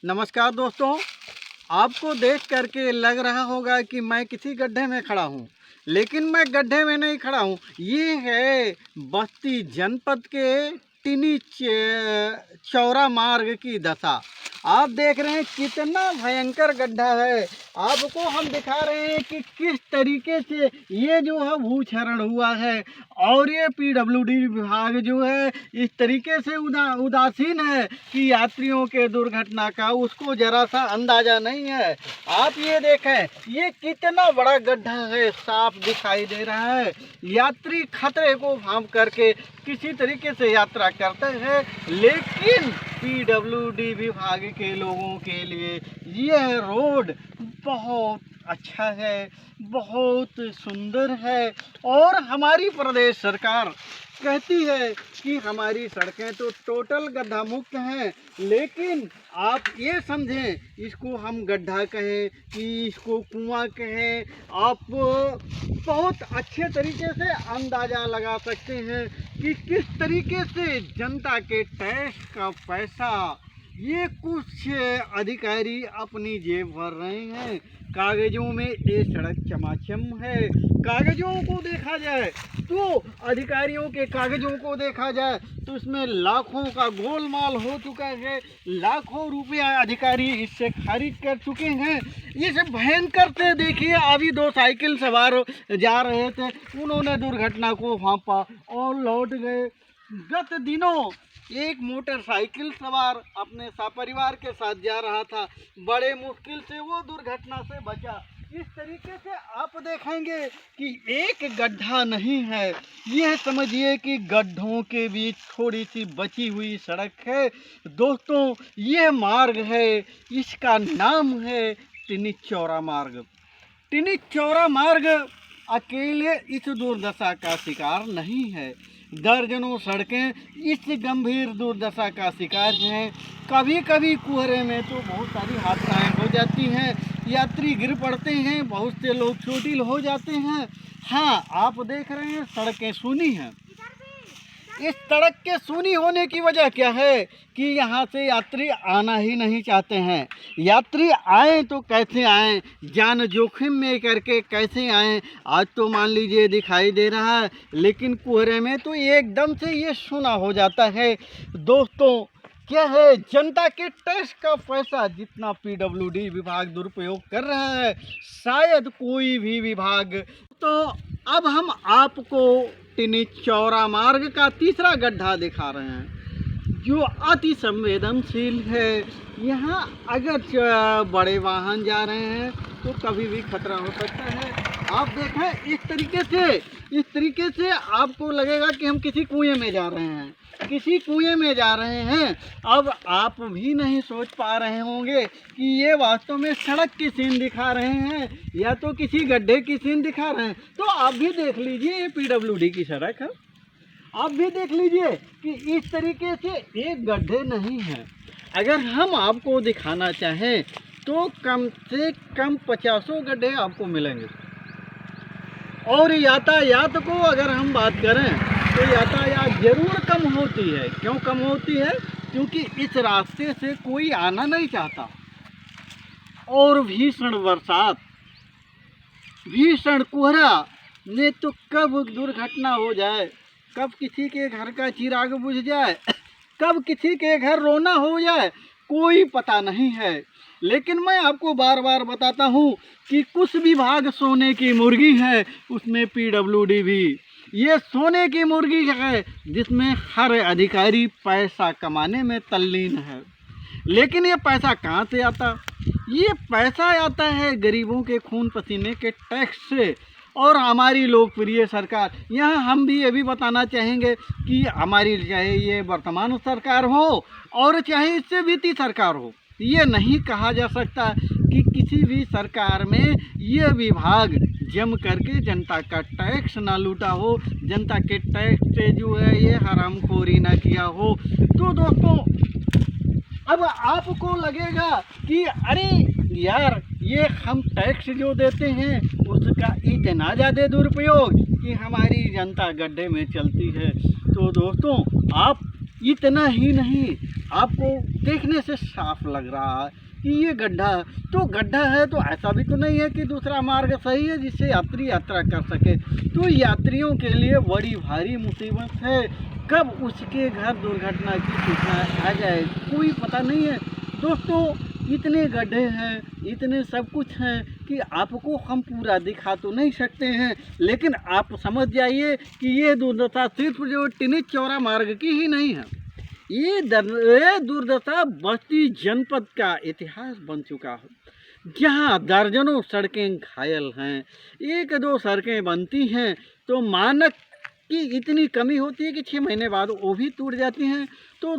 नमस्कार दोस्तों। आपको देख करके लग रहा होगा कि मैं किसी गड्ढे में खड़ा हूँ, लेकिन मैं गड्ढे में नहीं खड़ा हूँ। ये है बस्ती जनपद के टिनी चौरा मार्ग की दशा। आप देख रहे हैं कितना भयंकर गड्ढा है। आपको हम दिखा रहे हैं कि किस तरीके से ये जो है भूक्षरण हुआ है, और ये पीडब्ल्यूडी विभाग जो है इस तरीके से उदासीन है कि यात्रियों के दुर्घटना का उसको जरा सा अंदाजा नहीं है। आप ये देखें, ये कितना बड़ा गड्ढा है, साफ दिखाई दे रहा है। यात्री खतरे को भांप करके किसी तरीके से यात्रा करते हैं, लेकिन पीडब्ल्यूडी विभाग के लोगों के लिए यह रोड बहुत अच्छा है, बहुत सुंदर है। और हमारी प्रदेश सरकार कहती है कि हमारी सड़कें तो टोटल गड्ढा मुक्त हैं, लेकिन आप ये समझें, इसको हम गड्ढा कहें कि इसको कुआं कहें, आप बहुत अच्छे तरीके से अंदाज़ा लगा सकते हैं कि किस तरीके से जनता के टैक्स का पैसा ये कुछ अधिकारी अपनी जेब भर रहे हैं। कागजों में ये सड़क चमाचम है। कागजों को देखा जाए तो अधिकारियों के कागजों को देखा जाए तो इसमें लाखों का गोलमाल हो चुका है। लाखों रुपया अधिकारी इससे खारिज कर चुके हैं। इस भयंकर से देखिए, अभी दो साइकिल सवार जा रहे थे, उन्होंने दुर्घटना को भांपा और लौट गए। गत दिनों एक मोटरसाइकिल सवार अपने सपरिवार के साथ जा रहा था, बड़े मुश्किल से वो दुर्घटना से बचा। इस तरीके से आप देखेंगे कि एक गड्ढा नहीं है, यह समझिए कि गड्ढों के बीच थोड़ी सी बची हुई सड़क है। दोस्तों, ये मार्ग है, इसका नाम है टिनी चौरा मार्ग। टिनी चौरा मार्ग अकेले इस दुर्दशा का शिकार नहीं है, दर्जनों सड़कें इस गंभीर दुर्दशा का शिकार हैं। कभी कभी कुहरे में तो बहुत सारी हादसाएं हो जाती हैं, यात्री गिर पड़ते हैं, बहुत से लोग चोटिल हो जाते हैं। हाँ, आप देख रहे हैं सड़कें सूनी हैं। इस सड़क के सूनी होने की वजह क्या है कि यहाँ से यात्री आना ही नहीं चाहते हैं। यात्री आए तो कैसे आएँ, जान जोखिम में करके कैसे आएँ। आज तो मान लीजिए दिखाई दे रहा है, लेकिन कोहरे में तो एकदम से ये सूना हो जाता है। दोस्तों, क्या है, जनता के टैक्स का पैसा जितना पीडब्ल्यूडी विभाग दुरुपयोग कर रहा है, शायद कोई भी विभाग। तो अब हम आपको टिनी चौरा मार्ग का तीसरा गड्ढा दिखा रहे हैं, जो अति संवेदनशील है। यहाँ अगर बड़े वाहन जा रहे हैं तो कभी भी खतरा हो सकता है। आप देखें, इस तरीके से आपको लगेगा कि हम किसी कुएं में जा रहे हैं, किसी कुएं में जा रहे हैं। अब आप भी नहीं सोच पा रहे होंगे कि ये वास्तव में सड़क की सीन दिखा रहे हैं या तो किसी गड्ढे की सीन दिखा रहे हैं। तो आप भी देख लीजिए, ये पीडब्ल्यूडी की सड़क है। आप भी देख लीजिए कि इस तरीके से एक गड्ढे नहीं है। अगर हम आपको दिखाना चाहें तो कम से कम 50 गड्ढे आपको मिलेंगे। और यातायात को अगर हम बात करें तो यातायात जरूर कम होती है। क्यों कम होती है? क्योंकि इस रास्ते से कोई आना नहीं चाहता। और भीषण बरसात, भीषण कोहरा में तो कब दुर्घटना हो जाए, कब किसी के घर का चिराग बुझ जाए, कब किसी के घर रोना हो जाए, कोई पता नहीं है। लेकिन मैं आपको बार बार बताता हूँ कि कुछ विभाग सोने की मुर्गी है, उसमें पीडब्ल्यूडी भी ये सोने की मुर्गी है, जिसमें हर अधिकारी पैसा कमाने में तल्लीन है। लेकिन ये पैसा कहाँ से आता? ये पैसा आता है गरीबों के खून पसीने के टैक्स से। और हमारी लोकप्रिय सरकार, यहाँ हम भी ये भी बताना चाहेंगे कि हमारी, चाहे ये वर्तमान सरकार हो और चाहे इससे बीती सरकार हो, ये नहीं कहा जा सकता कि किसी भी सरकार में ये विभाग जम करके जनता का टैक्स ना लूटा हो, जनता के टैक्स से जो है ये हरामखोरी ना किया हो। तो दोस्तों, अब आपको लगेगा कि अरे यार, ये हम टैक्स जो देते हैं उसका इतना ज़्यादा दुरुपयोग कि हमारी जनता गड्ढे में चलती है। तो दोस्तों, आप इतना ही नहीं, आपको देखने से साफ लग रहा है कि ये गड्ढा, तो गड्ढा है तो ऐसा भी तो नहीं है कि दूसरा मार्ग सही है जिससे यात्री यात्रा कर सके। तो यात्रियों के लिए बड़ी भारी मुसीबत है, कब उसके घर दुर्घटना की सूचना आ जाए कोई पता नहीं है। दोस्तों, इतने गड्ढे हैं, इतने सब कुछ हैं कि आपको हम पूरा दिखा तो नहीं सकते हैं, लेकिन आप समझ जाइए कि ये दुर्दशा सिर्फ जो टिनिज चौरा मार्ग की ही नहीं है, ये दुर्दशा बस्ती जनपद का इतिहास बन चुका है, जहाँ दर्जनों सड़कें घायल हैं। एक दो सड़कें बनती हैं तो मानक की इतनी कमी होती है कि 6 महीने बाद वो भी टूट जाती हैं। तो